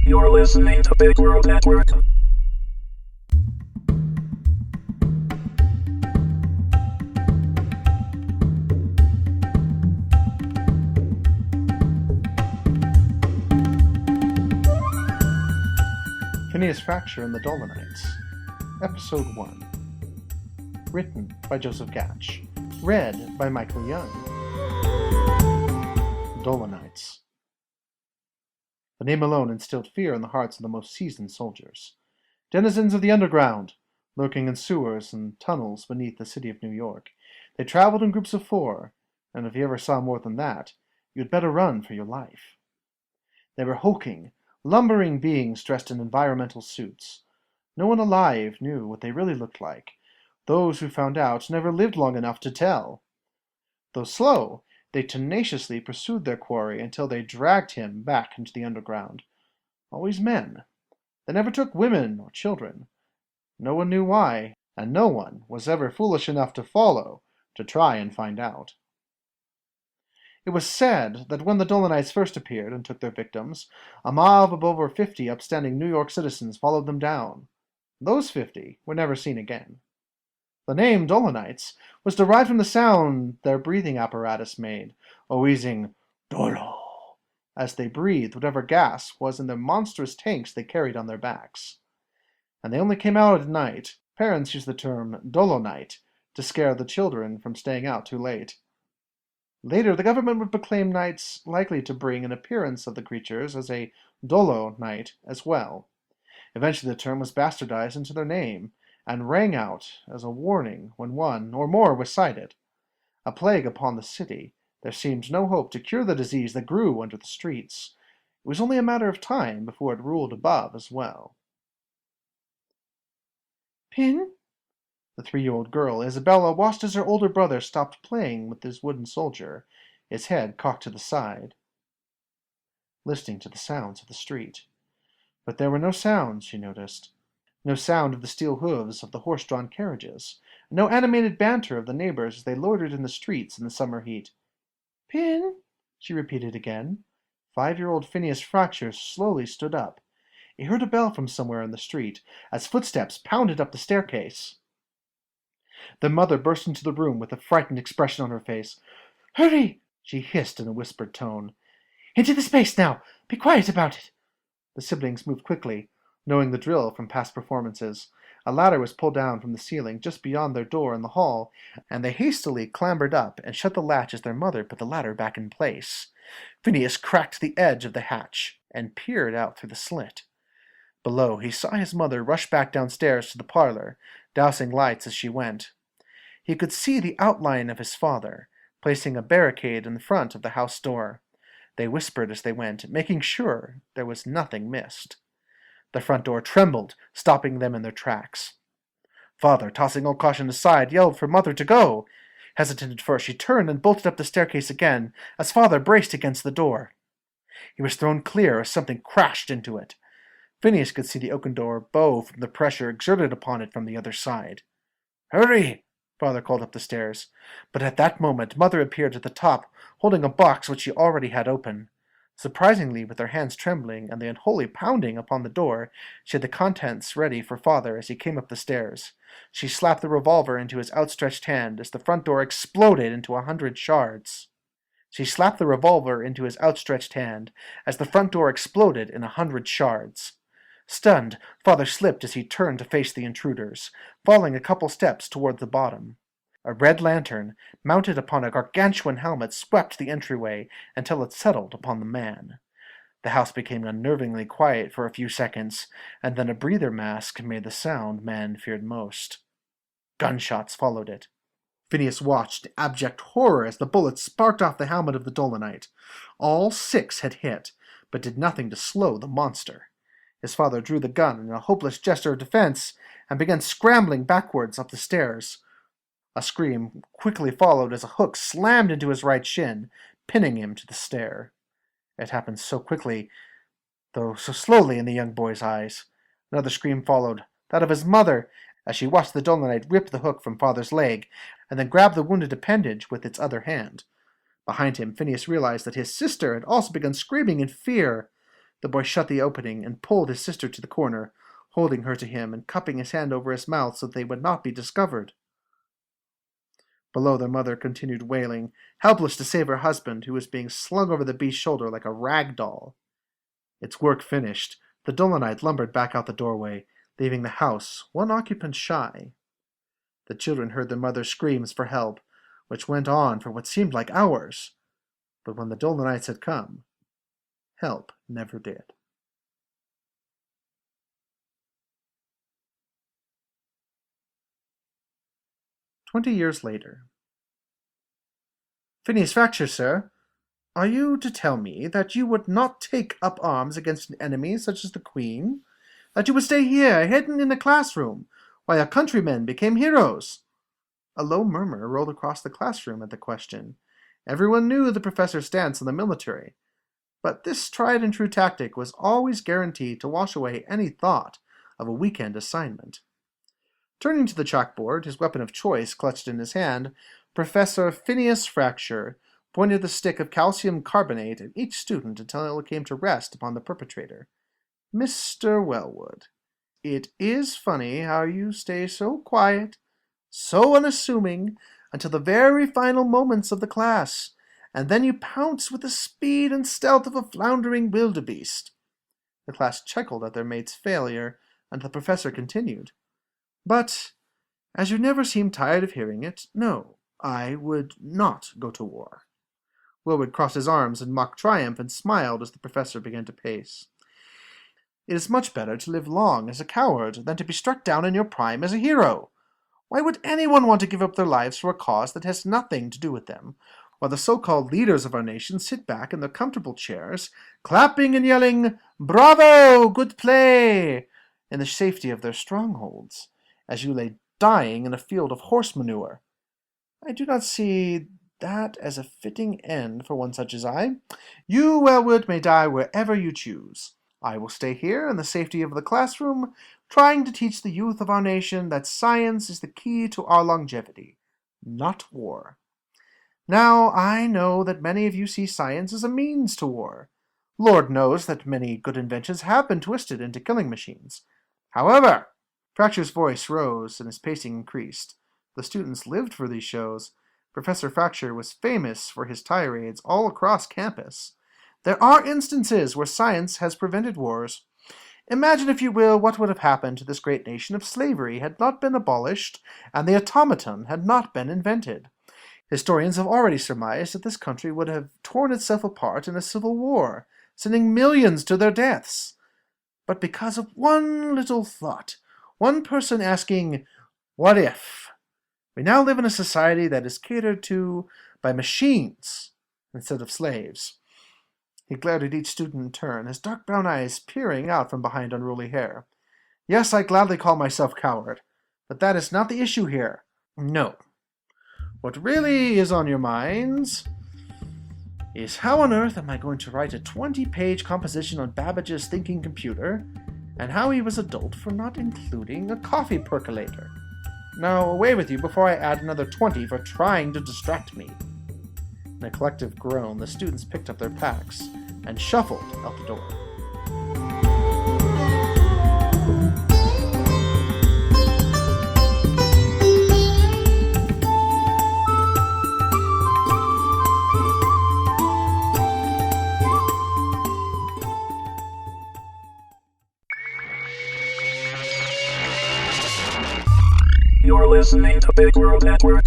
You're listening to Big World Network. Phineas Frakture and the Dolomites, Episode 1. Written by Joseph Gatch. Read by Michael Young. Dolomites. The name alone instilled fear in the hearts of the most seasoned soldiers. Denizens of the underground, lurking in sewers and tunnels beneath the city of New York, they traveled in groups of 4, and if you ever saw more than that, you'd better run for your life. They were hulking, lumbering beings dressed in environmental suits. No one alive knew what they really looked like. Those who found out never lived long enough to tell. Though slow, they tenaciously pursued their quarry until they dragged him back into the underground. Always men. They never took women or children. No one knew why, and no one was ever foolish enough to follow to try and find out. It was said that when the Dolomites first appeared and took their victims, a mob of over 50 upstanding New York citizens followed them down. Those 50 were never seen again. The name Dolomites was derived from the sound their breathing apparatus made, a wheezing "dolo" as they breathed whatever gas was in the monstrous tanks they carried on their backs. And they only came out at night. Parents used the term "dolonite" to scare the children from staying out too late. Later, the government would proclaim nights likely to bring an appearance of the creatures as a dolo night as well. Eventually the term was bastardized into their name, and rang out as a warning when one or more was sighted. A plague upon the city, there seemed no hope to cure the disease that grew under the streets. It was only a matter of time before it ruled above as well. "Pin?" The 3-year-old girl, Isabella, watched as her older brother stopped playing with his wooden soldier, his head cocked to the side, listening to the sounds of the street. But there were no sounds, she noticed. No sound of the steel hooves of the horse-drawn carriages, no animated banter of the neighbors as they loitered in the streets in the summer heat. "Pin?" she repeated again. 5-year-old Phineas Frakture slowly stood up. He heard a bell from somewhere in the street, as footsteps pounded up the staircase. The mother burst into the room with a frightened expression on her face. "Hurry!" she hissed in a whispered tone. "Into the space now! Be quiet about it!" The siblings moved quickly, knowing the drill from past performances. A ladder was pulled down from the ceiling just beyond their door in the hall, and they hastily clambered up and shut the latch as their mother put the ladder back in place. Phineas cracked the edge of the hatch and peered out through the slit. Below, he saw his mother rush back downstairs to the parlor, dousing lights as she went. He could see the outline of his father, placing a barricade in front of the house door. They whispered as they went, making sure there was nothing missed. The front door trembled, stopping them in their tracks. Father, tossing all caution aside, yelled for Mother to go. Hesitant at first, she turned and bolted up the staircase again, as Father braced against the door. He was thrown clear as something crashed into it. Phineas could see the oaken door bow from the pressure exerted upon it from the other side. "Hurry!" Father called up the stairs. But at that moment Mother appeared at the top, holding a box which she already had open. Surprisingly, with her hands trembling and the unholy pounding upon the door, she had the contents ready for Father as he came up the stairs. She slapped the revolver into his outstretched hand as the front door exploded into 100 shards. She slapped the revolver into his outstretched hand as the front door exploded in 100 shards. Stunned, Father slipped as he turned to face the intruders, falling a couple steps toward the bottom. A red lantern, mounted upon a gargantuan helmet, swept the entryway until it settled upon the man. The house became unnervingly quiet for a few seconds, and then a breather mask made the sound man feared most. Gunshots followed it. Phineas watched in abject horror as the bullets sparked off the helmet of the Dolomite. All 6 had hit, but did nothing to slow the monster. His father drew the gun in a hopeless gesture of defense and began scrambling backwards up the stairs. A scream quickly followed as a hook slammed into his right shin, pinning him to the stair. It happened so quickly, though so slowly in the young boy's eyes. Another scream followed, that of his mother, as she watched the Dolomite rip the hook from Father's leg, and then grab the wounded appendage with its other hand. Behind him, Phineas realized that his sister had also begun screaming in fear. The boy shut the opening and pulled his sister to the corner, holding her to him and cupping his hand over his mouth so that they would not be discovered. Below, their mother continued wailing, helpless to save her husband, who was being slung over the beast's shoulder like a rag doll. Its work finished, the Dolomite lumbered back out the doorway, leaving the house one occupant shy. The children heard their mother's screams for help, which went on for what seemed like hours. But when the Dolomite had come, help never did. "20 years later. Phineas Frakture, sir, are you to tell me that you would not take up arms against an enemy such as the Queen? That you would stay here, hidden in the classroom, while your countrymen became heroes?" A low murmur rolled across the classroom at the question. Everyone knew the professor's stance on the military, but this tried-and-true tactic was always guaranteed to wash away any thought of a weekend assignment. Turning to the chalkboard, his weapon of choice clutched in his hand, Professor Phineas Frakture pointed the stick of calcium carbonate at each student until it came to rest upon the perpetrator. "Mr. Wellwood, it is funny how you stay so quiet, so unassuming, until the very final moments of the class, and then you pounce with the speed and stealth of a floundering wildebeest." The class chuckled at their mate's failure, and the professor continued. "But, as you never seem tired of hearing it, no, I would not go to war." Wellwood crossed his arms in mock triumph and smiled as the professor began to pace. "It is much better to live long as a coward than to be struck down in your prime as a hero. Why would anyone want to give up their lives for a cause that has nothing to do with them, while the so-called leaders of our nation sit back in their comfortable chairs, clapping and yelling, 'Bravo! Good play!' in the safety of their strongholds, as you lay dying in a field of horse manure? I do not see that as a fitting end for one such as I. You, Wellwood, may die wherever you choose. I will stay here in the safety of the classroom, trying to teach the youth of our nation that science is the key to our longevity, not war. Now, I know that many of you see science as a means to war. Lord knows that many good inventions have been twisted into killing machines. However," Frakture's voice rose and his pacing increased. The students lived for these shows. Professor Frakture was famous for his tirades all across campus. "There are instances where science has prevented wars. Imagine, if you will, what would have happened to this great nation if slavery had not been abolished and the automaton had not been invented. Historians have already surmised that this country would have torn itself apart in a civil war, sending millions to their deaths. But because of one little thought, one person asking, 'What if?' we now live in a society that is catered to by machines instead of slaves." He glared at each student in turn, his dark brown eyes peering out from behind unruly hair. "Yes, I gladly call myself coward, but that is not the issue here. No. What really is on your minds is how on earth am I going to write a 20-page composition on Babbage's thinking computer, and how he was a dolt for not including a coffee percolator. Now, away with you before I add another 20 for trying to distract me." In a collective groan, the students picked up their packs and shuffled out the door. You're listening to Big World Network.